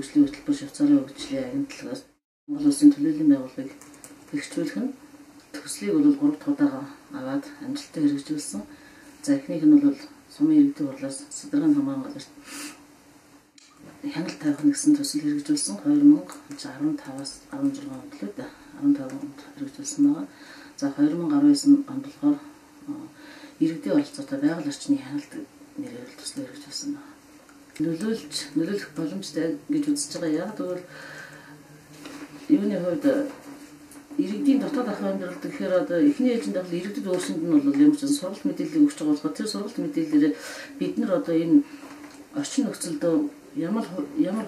хөгжлийн хөтөлбөр Швейцарын хөгжлийн агентлагаас Монгол Улсын төлөөллийн байгууллагыг бэхжүүлэх нь төслийг бол 3 дахь удаа аваад амжилттай хэрэгжүүлсэн. За эхнийх нь бол Сумын иргэдийн хурлаас Садаргын хамгаалалт газарт хяналт тавих гэсэн төсөл хэрэгжүүлсэн 2015-аас 16 онд л үү 15 онд хэрэгжүүлсэн байгаа. За 2019 онд болохоор иргэдийн оролцоотой байгаль орчны хяналт нэрээр төсөл хэрэгжүүлсэн байна. Нөлөөлөх боломжтой гэж үзэж байгаа. Яг тэгвэл юуны хувьд иргэдийн дотоод ах амьдрал гэхээр одоо эхний ээлжинд бол иргэдэд өөрсөнд нь бол ямар ч сургалт мэдээллийг өгч байгаа болохоор тэр сургалт мэдээллээр бид нар одоо энэ орчин нөхцөлд ямар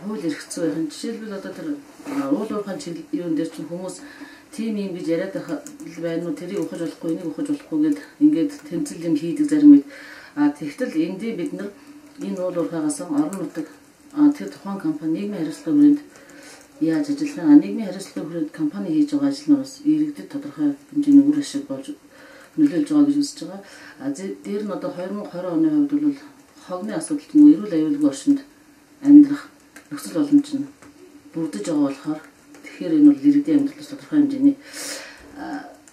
хууль эрх зүй байх. Жишээлбэл одоо тэр уул уурхайн юун дээр чинь хүмүүс тийм юм гэж яриад байна уу, тэрийг ухаж болохгүй, энийг ухаж болохгүй гэд ингээд тэмцэл юм хийдэг зарим үед. Тэгтэл эндээ бид нар энэ уул уурхайгаас орон нутаг тэр тухайн компани нийгмийн хариуцлагын хүрээнд яаж ажиллах вэ? Нийгмийн хариуцлагын хүрээнд компани хийж байгаа ажил нь бас иргэдэд тодорхой хэмжээний үр ашиг болж нөлөөлж байгаа гэж үзэж байгаа. Дээр нь одоо 2020 оны хувьд бол хогны асуудалт нь эрүүл аюулгүй орчинд амьдрах нөхцөл боломж нь бүрдэж байгаа болохоор тэгэхээр энэ бол иргэдийн амьдралд тодорхой хэмжээний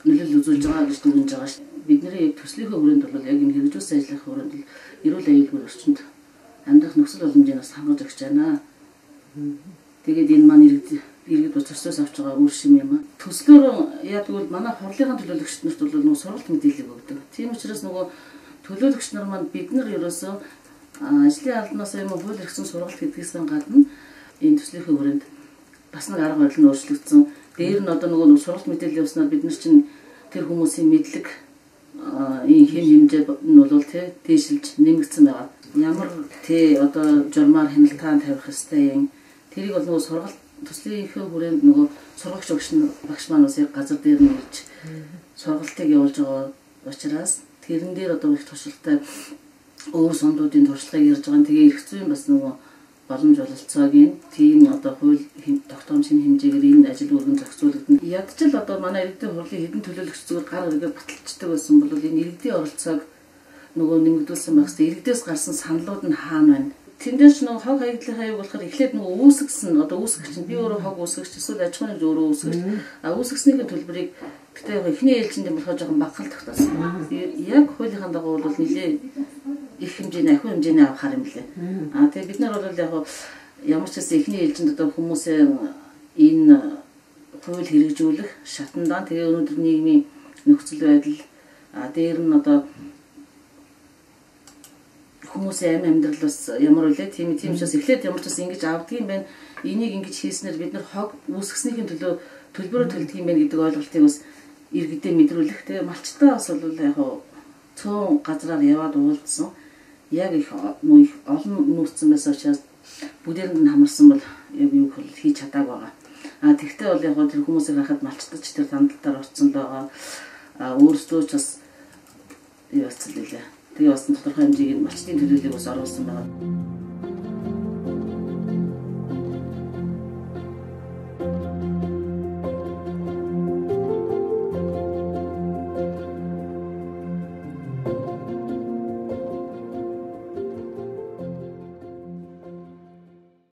нөлөөлөл үзүүлж байгаа гэж дүгнэж байгаа шүү. Бидний яг төслийнхөө хүрээнд бол яг энэ хэрэгжүүлсэн ажлын хүрээнд бол эрүүл аюулгүй орчинд амьдрах нөхцөл боломжийг бас хангаж өгч байна. Тэгээд энэ маань иргэд төслөөс авч байгаа үр шим юм. Төслөөр яг бол манай хурлын төлөөлөгчд нарт бол нөгөө сургалт мэдээлэл өгдөг. Тийм учраас нөгөө төлөөлөгч нар маань бид нар ерөөсөө ажлын албанаас юм хууль эрхсэн сургалт гэдгээс гадна энэ төслийнхөө хүрээнд бас нэг арга барил нь өөрчлөгдсөн. Дээр нь одоо нөгөө сургалт мэдээлэл явуулснаар бид нар чинь тэр хүмүүсийн мэдлэг ийм хэмжээ нь бол дээшилж нэмэгдсэн байгаа. Ямар одоо журмаар хяналтаан тавих ёстой юм. Тэрийг бол нөгөө сургалт төслийнхөө хүрээнд нөгөө сургагч багш маань бас яг газар дээр нь ирж сургалтыг явуулж байгаа учраас тэрэн дээр одоо их туршилттай өөр сондуудын туршлагыг ярьж байгаа. Тэгээ эрх зүйн бас нөгөө боломж ололцоогийн тийм одоо хууль тогтоомжийн хэмжээгээр энэ ажил үргэн зохицуулагдана. Ядчил одоо манай иргэдийн хурлын хэдэн төлөөлөгч зүгээр гар иргээ баталцдаг байсан бол энэ иргэдийн оролцоог нөгөө нэмэгдүүлсэн байх хэвээр иргэдээс гарсан саналууд нь хаана байна? Тэндээс нөгөө хог хаягдлын хаяг болохоор эхлээд нөгөө үүсгэсэн одоо үүсгэгч нь би өөрөө хог үүсгэгч эсвэл аж ахуйн өөрөө үүсгэгч үүсгэснийхээ төлбөрийг гэтээ эхний ээлжинд болохоор жоохон багхал тогтоосон. Яг хуулийнхаа дагуу бол нэлээ их хэмжээний ахуй хэмжээний авахар юм лээ. Тэгээ бид нар бол яг ямар ч гэсэн эхний ээлжинд одоо хүмүүсээ энэ хууль хэрэгжүүлэх шатандаа тэгээ өнөөдөр нийгмийн нөхцөл байдал дээр нь одоо хүмүүсийн амьдрал бас ямар үлээ тийм учраас эхлээд ямар ч бас ингэж авдгийн байна. Энийг ингэж хийснээр бид нар хог үүсгэснийхин төлөө төлбөрөө төлдөг юм байна гэдэг ойлголтыг бас иргэдэд мэдрүүлэх. Тэгээ малчтаа бас бол яг цөөн газраар яваад уулзсан. Яг их олон нүүрсэн байсан учраас бүгдээрэнд нь хамарсан бол яг юу хийж чадаагүй байгаа. Тэгтээ бол яг тэр хүмүүсийг харахад малчтаж тэр тандалтаар орцсон байгаа. Өөрсдөө ч бас юу болсон лээ. Тэгээ бас тодорхой хэмжээгийн малчтын төлөвлөлийг бас оруулсан байгаа.